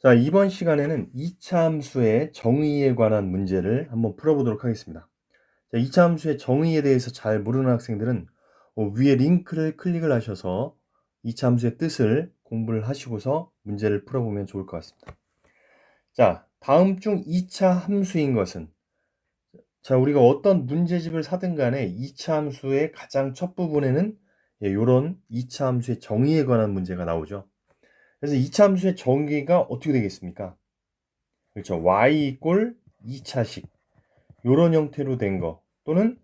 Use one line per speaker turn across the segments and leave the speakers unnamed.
자, 이번 시간에는 2차 함수의 정의에 관한 문제를 한번 풀어보도록 하겠습니다. 자, 2차 함수의 정의에 대해서 잘 모르는 학생들은 위에 링크를 클릭을 하셔서 2차 함수의 뜻을 공부를 하시고서 문제를 풀어보면 좋을 것 같습니다. 자, 다음 중 2차 함수인 것은, 자, 우리가 어떤 문제집을 사든 간에 2차 함수의 가장 첫 부분에는 이런 2차 함수의 정의에 관한 문제가 나오죠. 그래서 2차 함수의 정의가 어떻게 되겠습니까? 그렇죠. y 이꼴 2차식 요런 형태로 된 거, 또는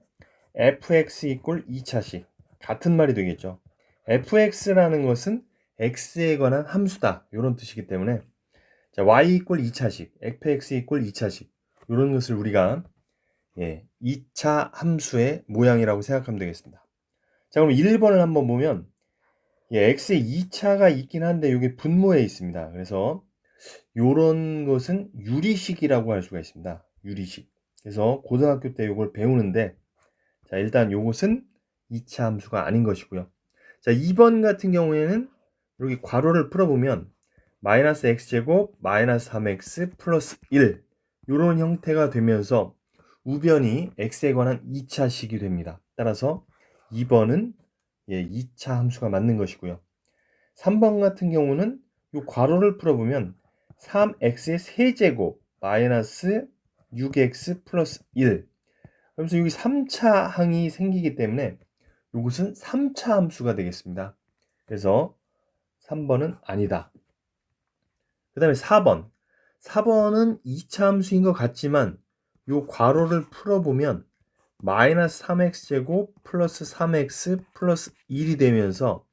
fx 이꼴 2차식 같은 말이 되겠죠. fx라는 것은 x에 관한 함수다 요런 뜻이기 때문에, 자, y 이꼴 2차식, fx 이꼴 2차식 요런 것을 우리가 2차 함수의 모양이라고 생각하면 되겠습니다. 자, 그럼 1번을 한번 보면 x에 2차가 있긴 한데 이게 분모에 있습니다. 그래서 요런 것은 유리식이라고 할 수가 있습니다. 유리식. 그래서 고등학교 때 요걸 배우는데, 자, 일단 요것은 2차 함수가 아닌 것이고요. 자, 2번 같은 경우에는 여기 괄호를 풀어보면 마이너스 x제곱 마이너스 3x 플러스 1 요런 형태가 되면서 우변이 x에 관한 2차식이 됩니다. 따라서 2번은 2차 함수가 맞는 것이고요. 3번 같은 경우는 이 괄호를 풀어보면 3x의 세제곱 마이너스 6x 플러스 1, 그러면서 여기 3차 항이 생기기 때문에 이것은 3차 함수가 되겠습니다. 그래서 3번은 아니다. 그 다음에 4번. 4번은 2차 함수인 것 같지만 이 괄호를 풀어보면 마이너스 3x제곱 플러스 3x 플러스 1이 되면서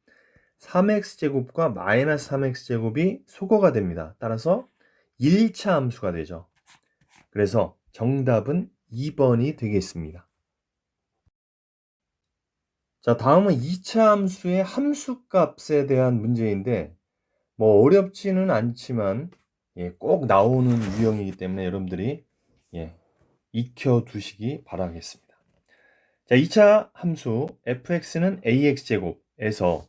3x제곱과 마이너스 3x제곱이 소거가 됩니다. 따라서 1차 함수가 되죠. 그래서 정답은 2번이 되겠습니다. 자, 다음은 2차 함수의 함수값에 대한 문제인데, 뭐 어렵지는 않지만 꼭 나오는 유형이기 때문에 여러분들이 익혀두시기 바라겠습니다. 자, 2차 함수 fx는 ax제곱에서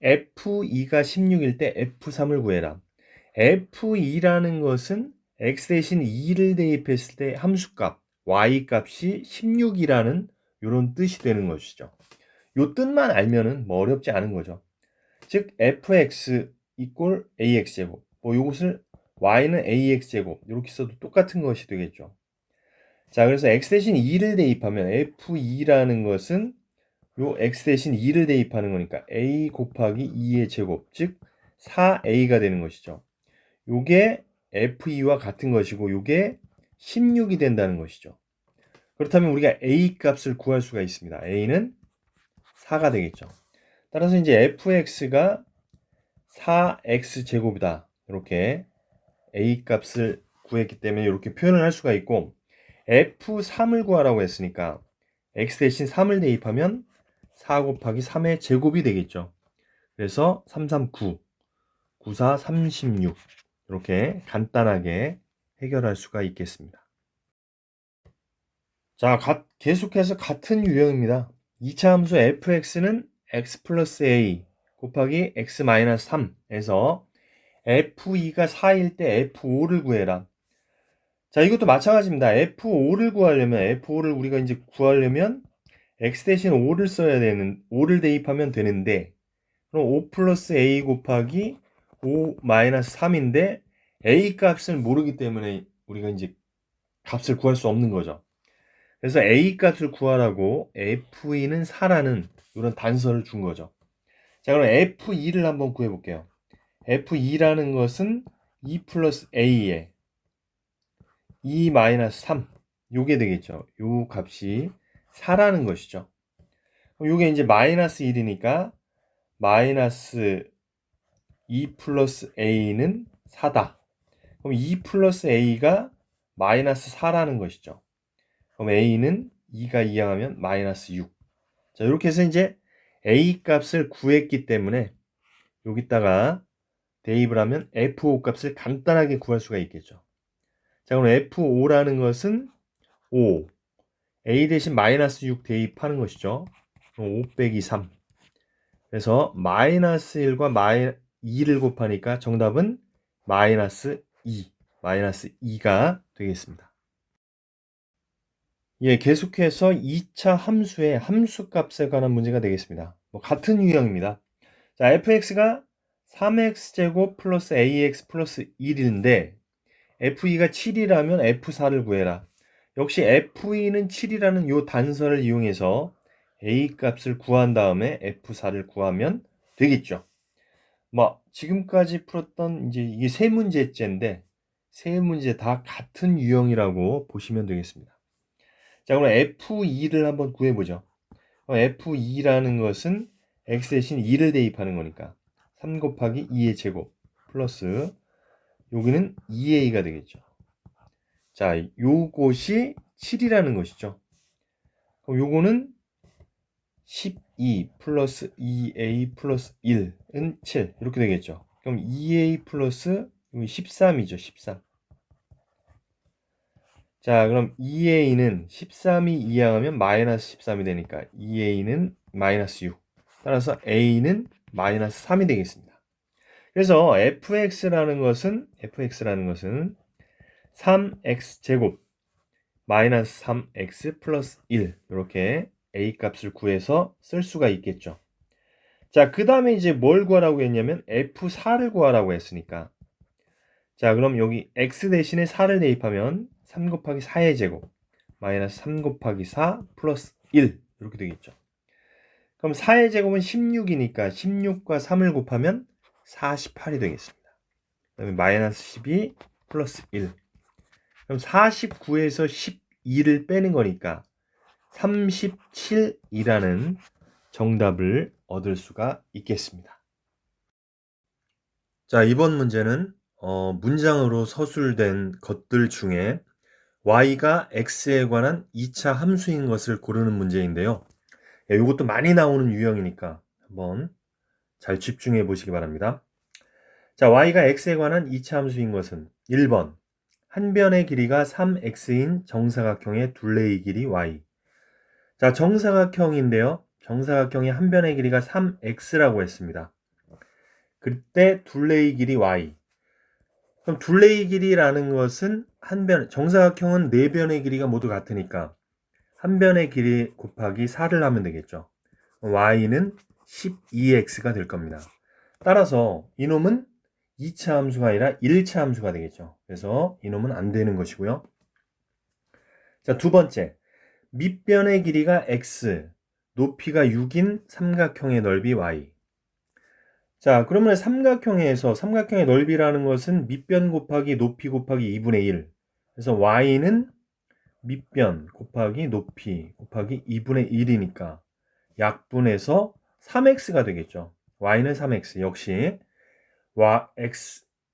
f2가 16일 때 f3을 구해라. f2라는 것은 x 대신 2를 대입했을 때 함수값 y 값이 16이라는 이런 뜻이 되는 것이죠. 이 뜻만 알면은 뭐 어렵지 않은 거죠. 즉 fx 이꼴 ax제곱, 뭐 요것을 y는 ax제곱 이렇게 써도 똑같은 것이 되겠죠. 자, 그래서 x 대신 2를 대입하면 f2라는 것은 요 x 대신 2를 대입하는 거니까 a 곱하기 2의 제곱, 즉 4a가 되는 것이죠. 요게 f2와 같은 것이고 요게 16이 된다는 것이죠. 그렇다면 우리가 a 값을 구할 수가 있습니다. a는 4가 되겠죠. 따라서 이제 fx가 4x 제곱이다. 이렇게 a 값을 구했기 때문에 이렇게 표현을 할 수가 있고, f3을 구하라고 했으니까 x 대신 3을 대입하면 4 곱하기 3의 제곱이 되겠죠. 그래서 3, 3, 9, 9, 4, 36 이렇게 간단하게 해결할 수가 있겠습니다. 자, 계속해서 같은 유형입니다. 2차 함수 fx는 x 플러스 a 곱하기 x 마이너스 3에서 f2가 4일 때 f5를 구해라. 자, 이것도 마찬가지입니다. f5를 구하려면, f5를 우리가 이제 구하려면 x 대신 5를 써야 되는, 5를 대입하면 되는데, 그럼 5 플러스 a 곱하기 5 마이너스 3인데 a 값을 모르기 때문에 우리가 이제 값을 구할 수 없는 거죠. 그래서 a 값을 구하라고 f2는 4라는 이런 단서를 준 거죠. 자, 그럼 f2를 한번 구해 볼게요. f2라는 것은 2 플러스 a에 2 마이너스 3 요게 되겠죠. 요 값이 4라는 것이죠. 요게 이제 마이너스 1이니까 마이너스 2 플러스 a는 4다. 그럼 2 플러스 a가 마이너스 4라는 것이죠. 그럼 a는 2가 이항하면 마이너스 6. 자, 이렇게 해서 이제 a 값을 구했기 때문에 여기다가 대입을 하면 f5 값을 간단하게 구할 수가 있겠죠. 자, 그럼 f5라는 것은 5. a 대신 마이너스 6 대입하는 것이죠. 그럼 5 빼기 3. 그래서 마이너스 1과 2를 곱하니까 정답은 마이너스 2가 되겠습니다. 예, 계속해서 2차 함수의 함수값에 관한 문제가 되겠습니다. 같은 유형입니다. 자, fx가 3x제곱 플러스 ax 플러스 1인데 f2가 7이라면 f4를 구해라. 역시 f2는 7이라는 요 단서를 이용해서 a 값을 구한 다음에 f4를 구하면 되겠죠. 지금까지 풀었던 이제 이게 세 문제째인데 세 문제 다 같은 유형이라고 보시면 되겠습니다. 자, 그럼 f2를 한번 구해보죠. f2라는 것은 x 대신 2를 대입하는 거니까 3 곱하기 2의 제곱 플러스 여기는 2a가 되겠죠. 자, 요것이 7이라는 것이죠. 그럼 요거는 12 플러스 2a 플러스 1은 7 이렇게 되겠죠. 그럼 2a 플러스 13이죠. 13. 자, 그럼 2a는 13이 이항하면 마이너스 13이 되니까 2a는 마이너스 6. 따라서 a는 마이너스 3이 되겠습니다. 그래서 fx라는 것은 3x 제곱 마이너스 3x 플러스 1 이렇게 a 값을 구해서 쓸 수가 있겠죠. 자, 그 다음에 이제 뭘 구하라고 했냐면 f4를 구하라고 했으니까 자, 그럼 여기 x 대신에 4를 대입하면 3 곱하기 4의 제곱 마이너스 3 곱하기 4 플러스 1 이렇게 되겠죠. 그럼 4의 제곱은 16이니까 16과 3을 곱하면 48이 되겠습니다. 그 다음에 마이너스 12 플러스 1 그럼 49에서 12를 빼는 거니까 37이라는 정답을 얻을 수가 있겠습니다. 자, 이번 문제는 문장으로 서술된 것들 중에 y가 x에 관한 2차 함수인 것을 고르는 문제인데요. 이것도 많이 나오는 유형이니까 한번 잘 집중해 보시기 바랍니다. 자, y가 x에 관한 2차 함수인 것은 1번 한 변의 길이가 3x인 정사각형의 둘레의 길이 y. 자, 정사각형인데요. 정사각형의 한 변의 길이가 3x라고 했습니다. 그때 둘레의 길이 y. 그럼 둘레의 길이라는 것은 정사각형은 네 변의 길이가 모두 같으니까 한 변의 길이 곱하기 4를 하면 되겠죠. y는 12x가 될 겁니다. 따라서 이놈은 2차 함수가 아니라 1차 함수가 되겠죠. 그래서 이놈은 안 되는 것이고요. 자, 두 번째. 밑변의 길이가 x, 높이가 6인 삼각형의 넓이 y. 자, 그러면 삼각형의 넓이라는 것은 밑변 곱하기 높이 곱하기 2분의 1. 그래서 y는 밑변 곱하기 높이 곱하기 2분의 1이니까 약분해서 3x가 되겠죠. y는 3x. 역시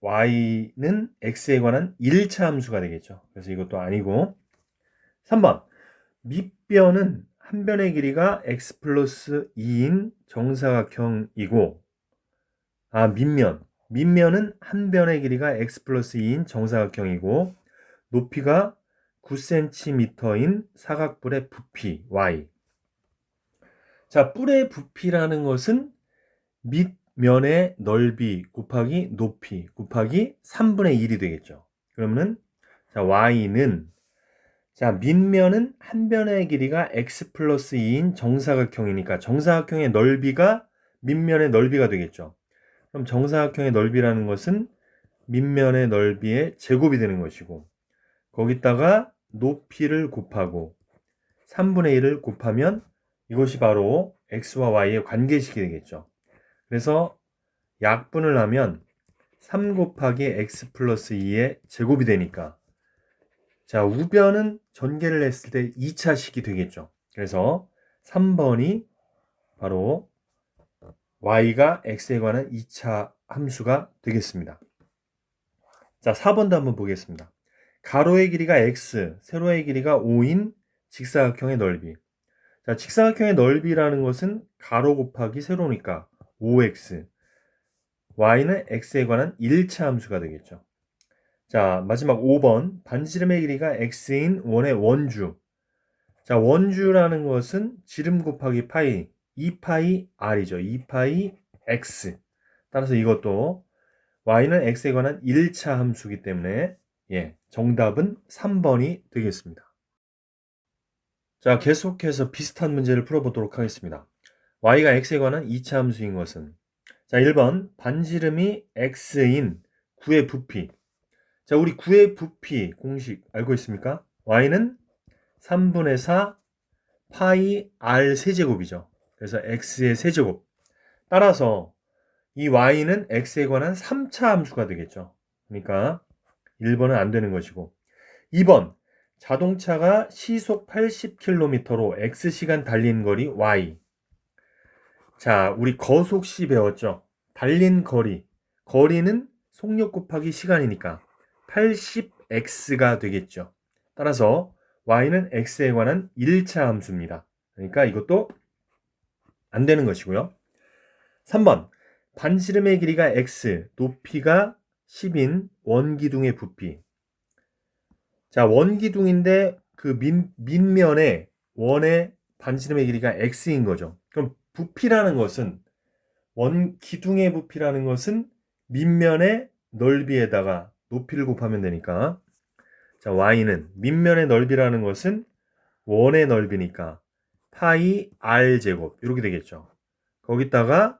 y는 x에 관한 1차 함수가 되겠죠. 그래서 이것도 아니고 3번 밑변은 한 변의 길이가 x 플러스 2인 정사각형이고 밑면은 한 변의 길이가 x 플러스 2인 정사각형이고 높이가 9cm인 사각뿔의 부피 y. 자, 뿔의 부피라는 것은 밑면의 넓이 곱하기 높이 곱하기 3분의 1이 되겠죠. 그러면은 자, y는 자, 밑면은 한 변의 길이가 x 플러스 2인 정사각형이니까 정사각형의 넓이가 밑면의 넓이가 되겠죠. 그럼 정사각형의 넓이라는 것은 밑면의 넓이의 제곱이 되는 것이고 거기다가 높이를 곱하고 3분의 1을 곱하면 이것이 바로 x와 y의 관계식이 되겠죠. 그래서 약분을 하면 3 곱하기 x 플러스 2의 제곱이 되니까 자, 우변은 전개를 했을 때 2차식이 되겠죠. 그래서 3번이 바로 y가 x에 관한 2차 함수가 되겠습니다. 자, 4번도 한번 보겠습니다. 가로의 길이가 x, 세로의 길이가 5인 직사각형의 넓이. 자, 직사각형의 넓이라는 것은 가로 곱하기 세로니까 5x. y는 x에 관한 1차 함수가 되겠죠. 자, 마지막 5번. 반지름의 길이가 x인 원의 원주. 자, 원주라는 것은 지름 곱하기 파이, 2파이 r이죠. 2파이 x. 따라서 이것도 y는 x에 관한 1차 함수이기 때문에 정답은 3번이 되겠습니다. 자, 계속해서 비슷한 문제를 풀어보도록 하겠습니다. y가 x에 관한 2차 함수인 것은, 자, 1번 반지름이 x인 9의 부피. 자, 우리 9의 부피 공식 알고 있습니까? y는 3분의 4 파이 r 세제곱이죠. 그래서 x의 세제곱. 따라서 이 y는 x에 관한 3차 함수가 되겠죠. 그러니까 1번은 안 되는 것이고, 2번 자동차가 시속 80km로 x시간 달린 거리 y. 자, 우리 거속시 배웠죠. 달린 거리. 거리는 속력 곱하기 시간이니까 80x가 되겠죠. 따라서 y는 x에 관한 1차 함수입니다. 그러니까 이것도 안 되는 것이고요. 3번 반지름의 길이가 x, 높이가 10인 원기둥의 부피. 자, 원기둥인데 그 밑면에 원의 반지름의 길이가 x인 거죠. 그럼 부피라는 것은, 원기둥의 부피라는 것은 밑면의 넓이에다가 높이를 곱하면 되니까, 자, y는 밑면의 넓이라는 것은 원의 넓이니까 파이 r 제곱 이렇게 되겠죠. 거기다가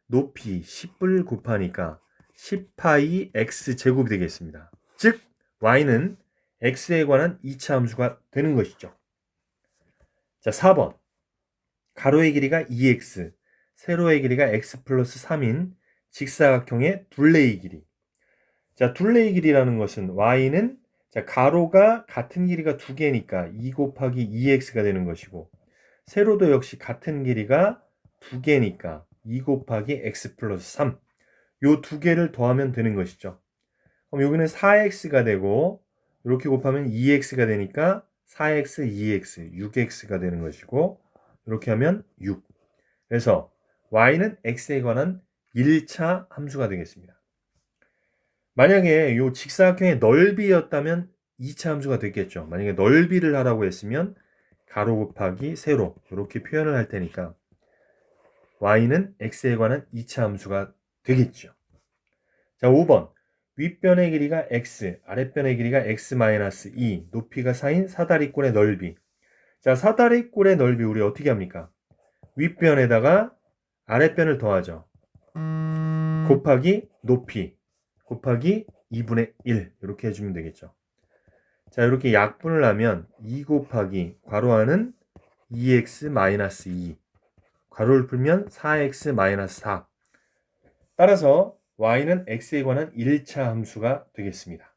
높이 10을 곱하니까 10파이 x 제곱이 되겠습니다. 즉 y는 x에 관한 2차 함수가 되는 것이죠. 자, 4번 가로의 길이가 2x, 세로의 길이가 x 플러스 3인 직사각형의 둘레의 길이. 자, 둘레의 길이라는 것은 y는, 자, 가로가 같은 길이가 두 개니까 2 곱하기 2x가 되는 것이고, 세로도 역시 같은 길이가 두 개니까 2 곱하기 x 플러스 3. 요 두 개를 더하면 되는 것이죠. 그럼 여기는 4x가 되고, 이렇게 곱하면 2x가 되니까 4x, 2x, 6x가 되는 것이고, 이렇게 하면 6. 그래서 y는 x에 관한 1차 함수가 되겠습니다. 만약에 이 직사각형의 넓이였다면 2차 함수가 됐겠죠. 만약에 넓이를 하라고 했으면 가로 곱하기 세로 이렇게 표현을 할 테니까 y는 x에 관한 2차 함수가 되겠죠. 자, 5번 윗변의 길이가 x, 아랫변의 길이가 x-2, 높이가 4인 사다리꼴의 넓이. 자, 사다리꼴의 넓이 우리 어떻게 합니까? 윗변에다가 아랫변을 더하죠. 곱하기 높이 곱하기 2분의 1 이렇게 해주면 되겠죠. 자, 이렇게 약분을 하면 2 곱하기 괄호 안은 2x-2, 괄호를 풀면 4x-4. 따라서 y는 x에 관한 1차 함수가 되겠습니다.